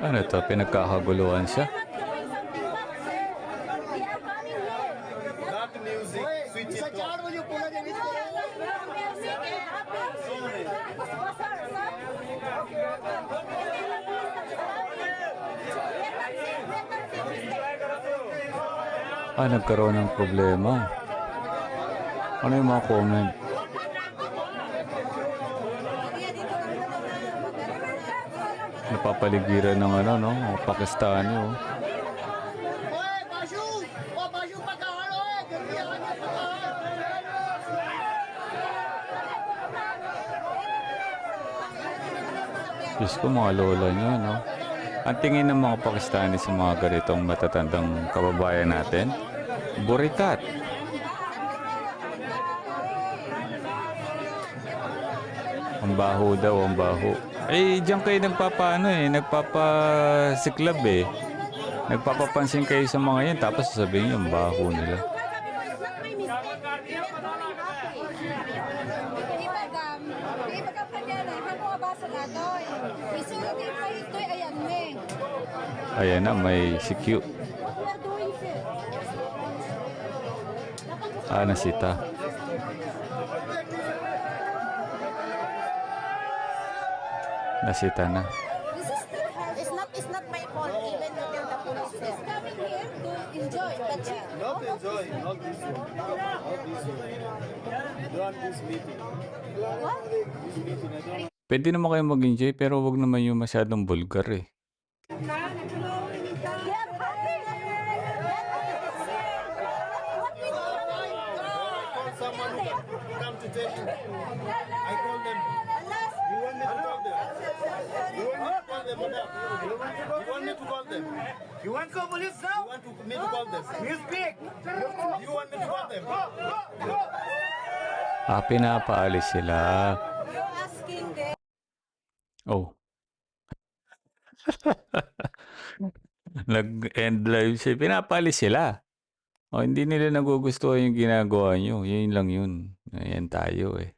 Ano to? Pinagkakaguluhan siya? Not music, switch it off. Nagkaroon ng problema. Ano yung mga comment? Napapaligiran ng ano, no? Mga Pakistani, oh. Diyos ko, mga lola nyo, no? Ang tingin ng mga Pakistani sa mga ganitong matatandang kababayan natin, burikat. Ang baho daw, ang baho. Diyan kayo nagpapaano nagpapasiklab Nagpapapansin kayo sa mga yan, tapos sasabihin yung baho nila. Ayan na, may CQ. Nasita. Nasita na. It's not my fault, even though the police is coming here to enjoy, but Not enjoy, not this one. Not this one. I don't want this meeting. what? This meeting, I don't want. Pwede naman kayo mag-enjoy, pero wag naman yung masyadong vulgar eh. Call someone who can come to tell you. I call them. You want me to call them? You want me to call them, madam? You want me to call them? You want to call police now? You want me to call them? You speak. You want me to call them? Pinapaalis sila. You're asking them. Oh. Nag-end live siya. Pinapaalis sila. Hindi nila nagugustuhan yung ginagawa nyo. Yun lang yun. Ayan tayo eh.